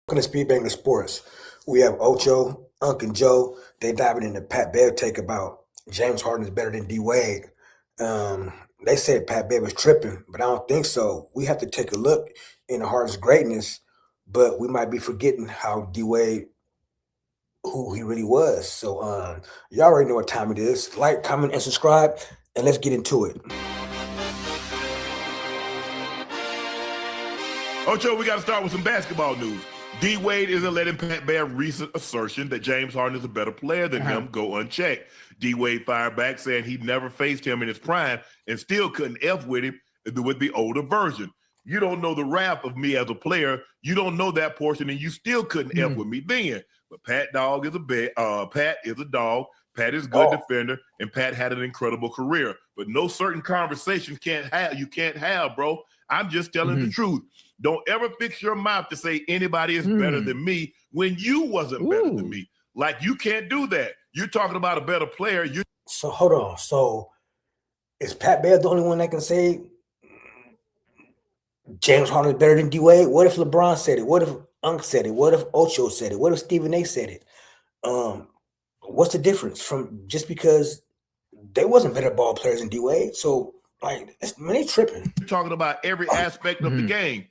Welcome to Speed Banger Sports. We have Ocho, Unc, and Joe. They diving into Pat Bev take about James Harden is better than D-Wade. They said Pat Bev was tripping, but I don't think so. We have to take a look into Harden's greatness, but we might be forgetting how D-Wade, who he really was. So y'all already know what time it is. Like, comment, and subscribe, and let's get into it. Ocho, we got to start with some basketball news. D-Wade isn't letting Pat Bev's recent assertion that James Harden is a better player than him go unchecked. D-Wade fired back saying he never faced him in his prime and still couldn't F with him with the older version. You don't know the wrath of me as a player. You don't know that portion, and you still couldn't F with me then. But Pat is a dog. Pat is a good defender, and Pat had an incredible career. But no certain conversations you can't have, bro. I'm just telling the truth. Don't ever fix your mouth to say anybody is better than me when you wasn't better than me. Like, you can't do that. You're talking about a better player. So hold on. So is Pat Bev the only one that can say James Harden is better than D-Wade? What if LeBron said it? What if Unc said it? What if Ocho said it? What if Stephen A said it? What's the difference from just because they wasn't better ball players than D-Wade? So like, they tripping. You're talking about every aspect of the game.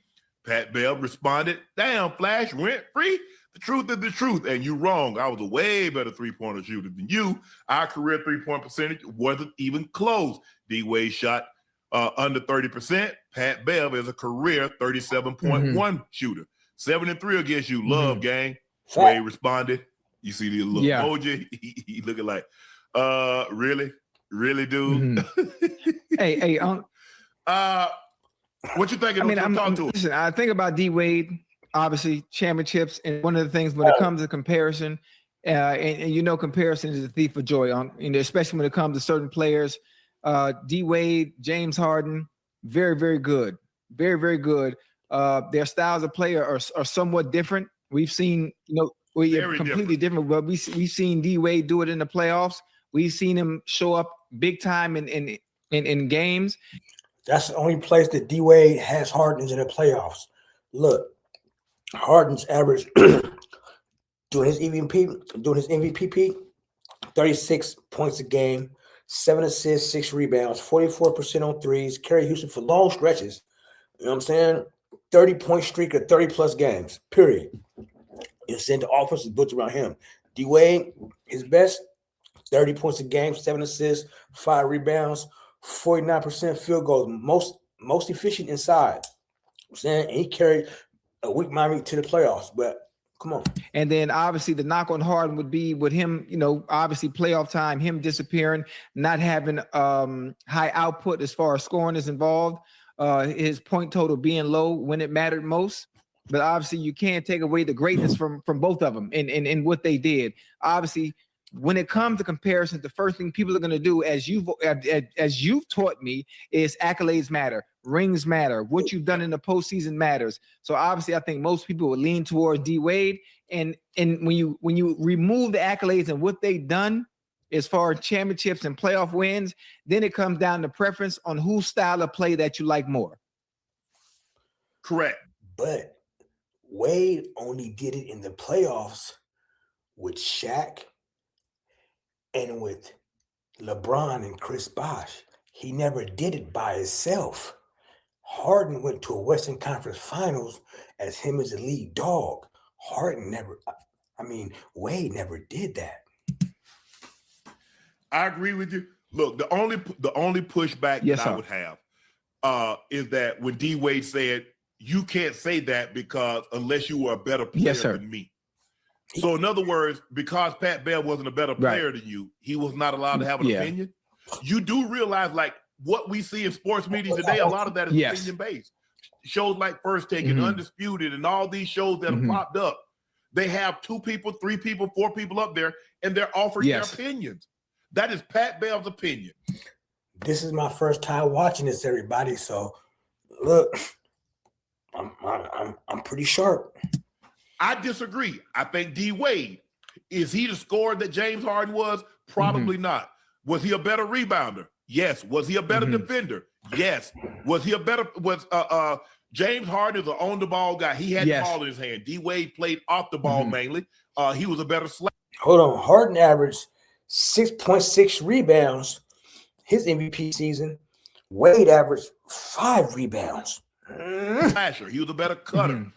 Pat Bev responded, "Damn, Flash went free. The truth is the truth, and you wrong. I was a way better three-pointer shooter than you. Our career three-point percentage wasn't even close. D-Wade shot under 30%. Pat Bev is a career 37.1 shooter. 7-3 against you. Love, gang." Wade responded. You see the little emoji? He looking like, really? Really, dude? Hey, what you thinking? Listen, I think about D-Wade, obviously championships, and one of the things when it comes to comparison, and you know, comparison is a thief of joy, especially when it comes to certain players. D-Wade, James Harden, very, very good, very, very good. Their styles of play are somewhat different. We've seen, we're completely different. But we've seen D-Wade do it in the playoffs. We've seen him show up big time in games. That's the only place that D-Wade has Harden is in the playoffs. Look, Harden's average doing his MVP peak, 36 points a game, 7 assists, 6 rebounds, 44% on threes, carry Houston for long stretches. You know what I'm saying? 30-point streak of 30-plus games, period. You said the offense is built around him. D-Wade, his best, 30 points a game, 7 assists, 5 rebounds, 49% field goals, most efficient inside. I'm saying, and he carried a weak Miami to the playoffs, but come on. And then obviously the knock on Harden would be with him, obviously playoff time, him disappearing, not having high output as far as scoring is involved, his point total being low when it mattered most. But obviously you can't take away the greatness from both of them in what they did. Obviously, when it comes to comparisons, the first thing people are going to do, as you've taught me, is accolades matter, rings matter, what you've done in the postseason matters. So obviously, I think most people would lean towards D-Wade. And when you remove the accolades and what they've done as far as championships and playoff wins, then it comes down to preference on whose style of play that you like more. Correct. But Wade only did it in the playoffs with Shaq and with LeBron and Chris Bosh. He never did it by himself. Harden went to a Western Conference Finals as him as the lead dog. Wade never did that. I agree with you. Look, the only pushback that I would have is that when D-Wade said, you can't say that because unless you were a better player than me. So in other words, because Pat Bev wasn't a better player than you, he was not allowed to have an opinion. You do realize, like, what we see in sports media today, a lot of that is opinion-based. Shows like First Take and Undisputed and all these shows that have popped up, they have 2 people, 3 people, 4 people up there, and they're offering their opinions. That is Pat Bev's opinion. This is my first time watching this, everybody. So, look, I'm pretty sharp. I disagree. I think D-Wade, is he the scorer that James Harden was? Probably not. Was he a better rebounder? Yes. Was he a better defender? Yes. Was he a better James Harden is an on-the-ball guy. He had the ball in his hand. D-Wade played off the ball mainly. He was a better slayer. Hold on. Harden averaged 6.6 rebounds his MVP season. Wade averaged 5 rebounds. Slasher. He was a better cutter.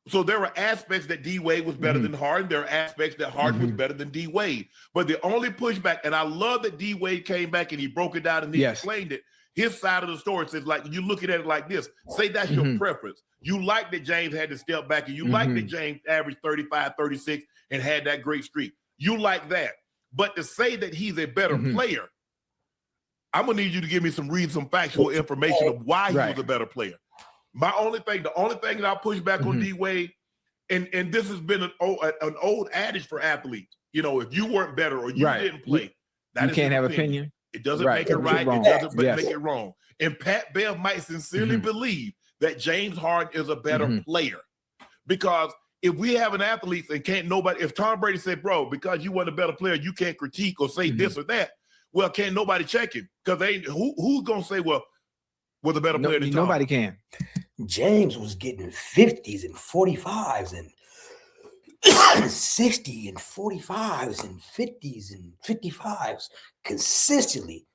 So there were aspects that D-Wade was better than Harden. There are aspects that Harden was better than D-Wade. But the only pushback, and I love that D-Wade came back and he broke it down and he explained it. His side of the story says, like, you looking at it like this. Say that's your preference. You like that James had to step back, and you like that James averaged 35, 36 and had that great streak. You like that. But to say that he's a better player, I'm going to need you to give me some factual information of why he was a better player. The only thing that I'll push back on D-Wade, and this has been an old adage for athletes. You know, if you weren't better or you didn't play, you can't have opinion. It doesn't make it right. It doesn't make it wrong. And Pst Bev might sincerely believe that James Harden is a better player. Because if we have an athlete and can't nobody, if Tom Brady said, bro, because you weren't a better player, you can't critique or say this or that, well, can't nobody check him? Because who's going to say, well, was a better player than Tom? Nobody can. James was getting 50s and 45s and 60 and 45s and 50s and 55s consistently.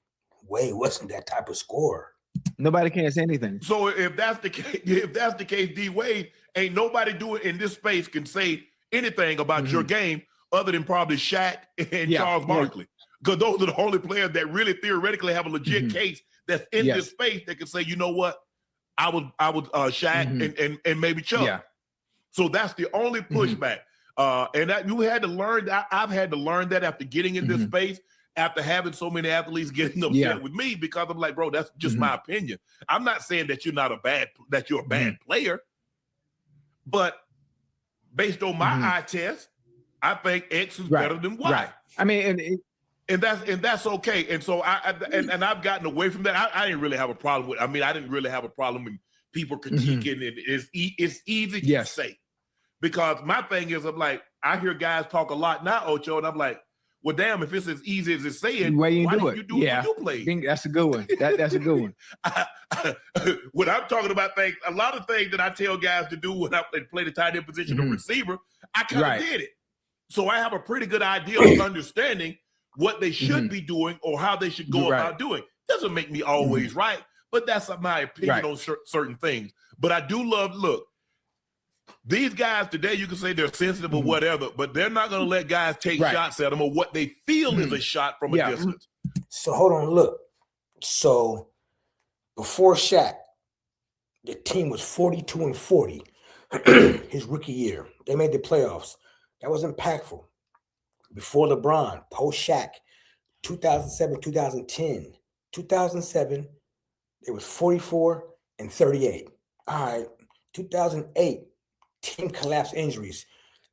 Wade wasn't that type of scorer. Nobody can say anything. So if that's the case, D-Wade, ain't nobody doing in this space can say anything about your game other than probably Shaq and Charles Barkley. Because those are the only players that really theoretically have a legit case that's in this space that can say, you know what, I was Shaq and maybe Chuck. Yeah. So that's the only pushback. And that you had to learn that. I've had to learn that after getting in this space, after having so many athletes getting upset with me, because I'm like, bro, that's just my opinion. I'm not saying that you're a bad player, but based on my eye test, I think X is better than Y. Right. I mean, and that's okay. And so I've gotten away from that. I didn't really have a problem with. I mean, I didn't really have a problem with people critiquing it. It's easy to say, because my thing is, I'm like, I hear guys talk a lot now, Ocho, and I'm like, well, damn, if it's as easy as it's saying, why didn't you do it when you played? That's a good one. That's a good one. When I'm talking about things, a lot of things that I tell guys to do when I play the tight end position of receiver, I kind of did it. So I have a pretty good idea of understanding what they should be doing or how they should go about doing. Doesn't make me always right, but that's my opinion on certain things. But I do look, these guys today, you can say they're sensitive or whatever, but they're not going to let guys take shots at them or what they feel is a shot from a distance. So hold on, look. So before Shaq, the team was 42-40 his rookie year. They made the playoffs. That was impactful. Before LeBron, post Shaq, 2007, 2010, 2007, it was 44-38. All right, 2008, team collapse injuries,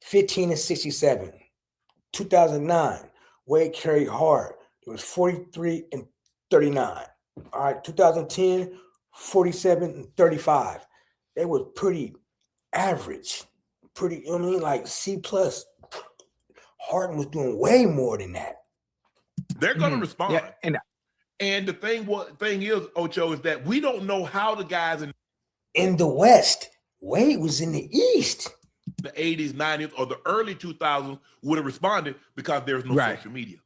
15-67. 2009, Wade carried hard. It was 43-39. All right, 2010, 47-35. They were pretty average, pretty, you know what I mean, like C+. Harden was doing way more than that. They're going to respond. Yeah, and the thing is, Ocho, is that we don't know how the guys in the West, Wade was in the East. The 80s, 90s, or the early 2000s would have responded because there's no social media.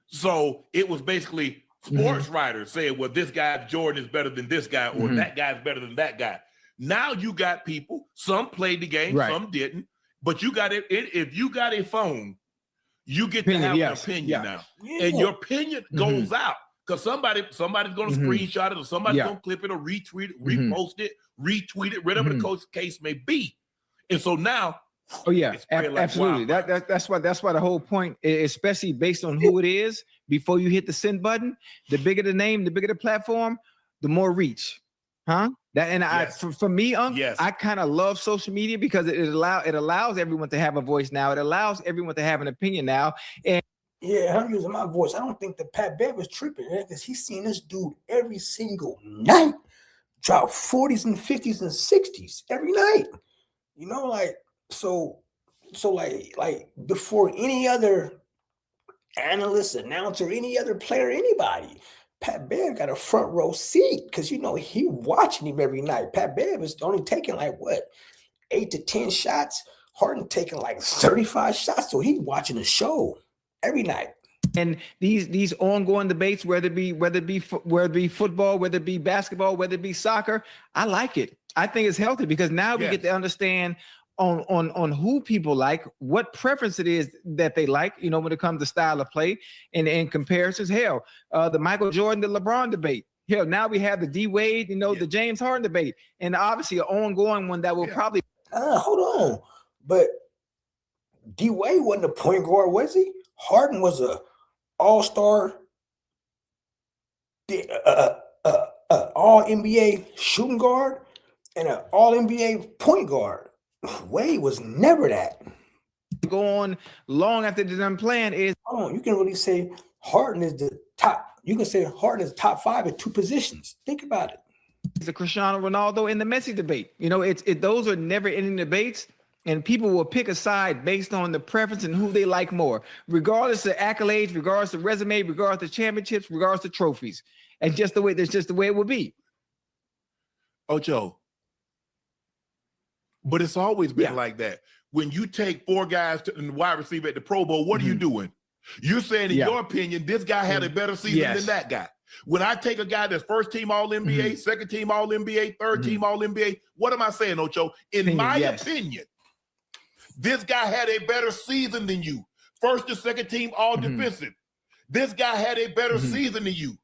So it was basically sports writers saying, well, this guy, Jordan, is better than this guy, or that guy's better than that guy. Now you got people, some played the game, some didn't. But you got it. If you got a phone, you get to have an opinion now, and your opinion goes out because somebody's going to screenshot it, or somebody's going to clip it, or retweet it, repost it, retweet it, whatever the case may be. And so now, absolutely. That's why the whole point, especially based on who it is, before you hit the send button, the bigger the name, the bigger the platform, the more reach. For me, Unc, I kind of love social media because it allows everyone to have a voice now. It allows everyone to have an opinion now. And I'm using my voice. I don't think that Pst Bev was tripping, because he's seen this dude every single night drop 40s and 50s and 60s every night. You know, like so like before any other analyst, announcer, any other player, anybody, Pat Bev got a front row seat because you know he watching him every night. Pat Bev is only taking like what 8 to 10 shots. Harden taking like 35 shots, so he's watching the show every night. And these ongoing debates, whether it be football, whether it be basketball, whether it be soccer, I like it. I think it's healthy because now we get to understand on who people like, what preference it is that they like, you know, when it comes to style of play and comparisons. Hell, the Michael Jordan, the LeBron debate. Hell, now we have the D-Wade, you know, the James Harden debate, and obviously an ongoing one that will probably. Hold on, but D-Wade wasn't a point guard, was he? Harden was a all-star, all NBA shooting guard and an all NBA point guard. Wade was never that. Go on long after they're done playing is. You can really say Harden is the top. You can say Harden is top 5 at 2 positions. Think about it. He's a Cristiano Ronaldo in the Messi debate. You know, those are never-ending debates. And people will pick a side based on the preference and who they like more, regardless of accolades, regardless of resume, regardless of championships, regardless of trophies. And that's just the way it will be. Ocho. But it's always been like that. When you take 4 guys to the wide receiver at the Pro Bowl, what are you doing? You're saying, in your opinion, this guy had a better season than that guy. When I take a guy that's first team All-NBA, second team All-NBA, third team All-NBA, what am I saying, Ocho? In my opinion, this guy had a better season than you. First or second team all defensive. This guy had a better season than you.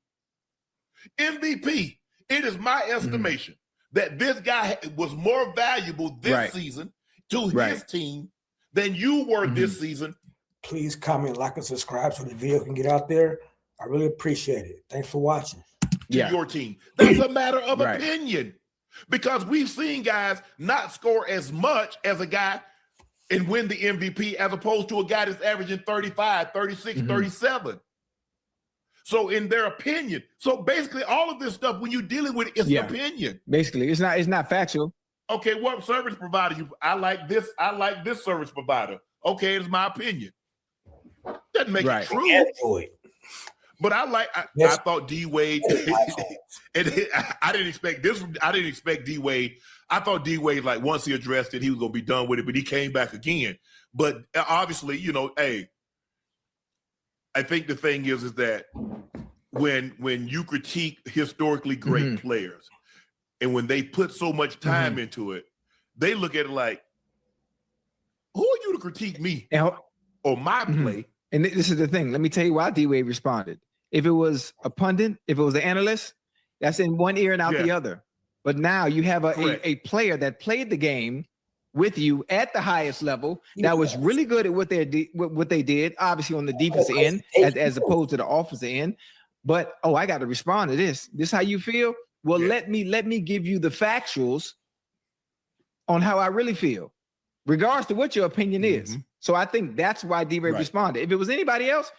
MVP, it is my estimation that this guy was more valuable this season to his team than you were this season. Please comment, like, and subscribe so the video can get out there. I really appreciate it. Thanks for watching. To your team. That's a matter of opinion. Because we've seen guys not score as much as a guy and win the MVP as opposed to a guy that's averaging 35, 36, 37. So in their opinion, so basically all of this stuff when you're dealing with it, it's opinion. Basically, it's not factual. Okay, what service provider I like this service provider. Okay, it's my opinion. Doesn't make it true. But I thought D-Wade, I didn't expect this. I didn't expect D-Wade. I thought D-Wade, like, once he addressed it, he was going to be done with it, but he came back again. But obviously, you know, hey, I think the thing is that when you critique historically great players and when they put so much time into it, they look at it like, who are you to critique me or my play? And this is the thing. Let me tell you why D-Wade responded. If it was a pundit, if it was an analyst, that's in one ear and out the other. But now you have a player that played the game with you at the highest level that was really good at what they did, obviously on the defensive end as opposed to the offensive end. But I got to respond to this. This how you feel? Well, let me give you the factuals on how I really feel, regardless to what your opinion is. So I think that's why D-Wade responded. If it was anybody else,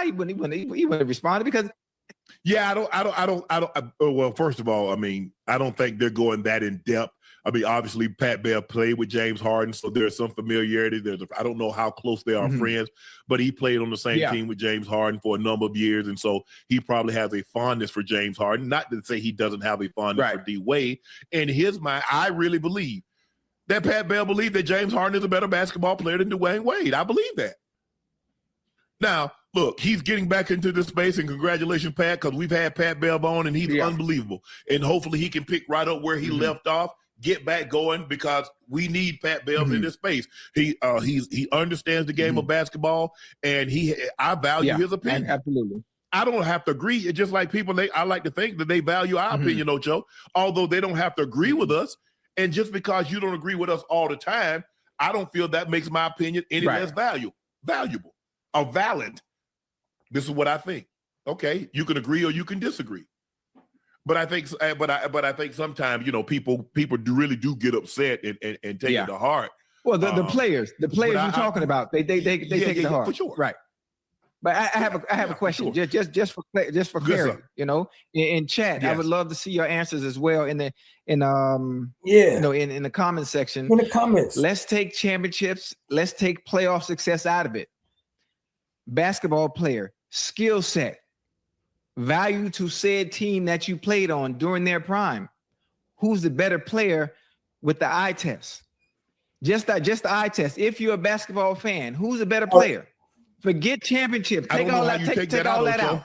he wouldn't have responded because. Yeah, I don't. Well, first of all, I mean, I don't think they're going that in depth. I mean, obviously, Pat Bev played with James Harden, so there's some familiarity. I don't know how close they are friends, but he played on the same team with James Harden for a number of years, and so he probably has a fondness for James Harden. Not to say he doesn't have a fondness for D-Wade. In his mind, I really believe that Pat Bev believed that James Harden is a better basketball player than D-Wade Wade. I believe that. Now, look, he's getting back into this space, and congratulations, Pat, because we've had Pat Bev on, and he's unbelievable. And hopefully he can pick right up where he left off, get back going, because we need Pat Bev in this space. He understands the game of basketball, and I value his opinion. Absolutely. I don't have to agree. It's just like people, I like to think that they value our opinion, Ocho, although they don't have to agree with us. And just because you don't agree with us all the time, I don't feel that makes my opinion any less valuable or valid. This is what I think. Okay, you can agree or you can disagree. But I think, I think sometimes, you know, people really do get upset and take it to heart. Well, the players you're talking about, they take it to heart, for sure. Right? But I have a question, sure. just for clarity, you know, in chat, I would love to see your answers as well in the comment section. In the comments, let's take championships, let's take playoff success out of it. Basketball player, skill set, value to said team that you played on during their prime. Who's the better player with the eye test? Just the eye test. If you're a basketball fan, who's a better player? Forget championship. Take all that. Take all that out.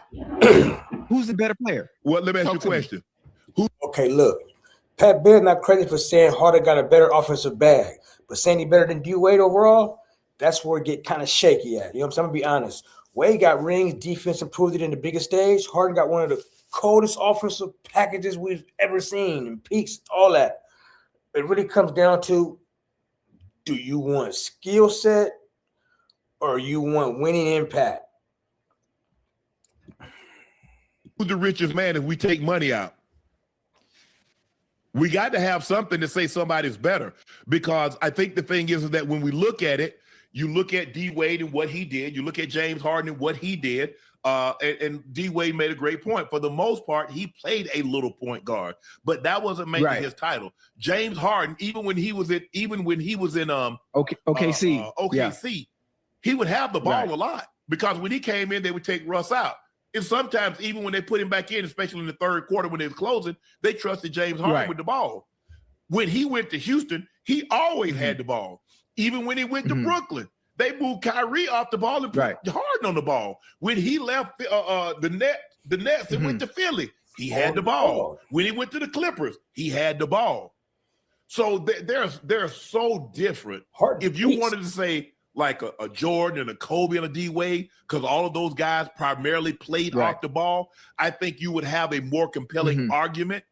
Who's the better player? Well, let me ask you a question. Okay, look. Pat Bear's not crazy for saying Harden got a better offensive bag, but saying he better than D-Wade overall, that's where it get kind of shaky at. You know what I'm saying? I'm gonna be honest. Wade got rings, defense improved it in the biggest stage. Harden got one of the coldest offensive packages we've ever seen, and peaks, all that. It really comes down to, do you want skill set or you want winning impact? Who's the richest man if we take money out? We got to have something to say somebody's better, because I think the thing is that when we look at it, you look at D-Wade and what he did. You look at James Harden and what he did. And D-Wade made a great point. For the most part, he played a little point guard, but that wasn't making his title. James Harden, even when he was in OKC, he would have the ball a lot, because when he came in, they would take Russ out. And sometimes even when they put him back in, especially in the third quarter when they was closing, they trusted James Harden with the ball. When he went to Houston, he always had the ball. Even when he went to Brooklyn, they moved Kyrie off the ball and put Harden on the ball. When he left the Nets and went to Philly, he had the ball. When he went to the Clippers, he had the ball. So they're so different. If you wanted to say like a Jordan and a Kobe and a D-Wade, because all of those guys primarily played off the ball, I think you would have a more compelling argument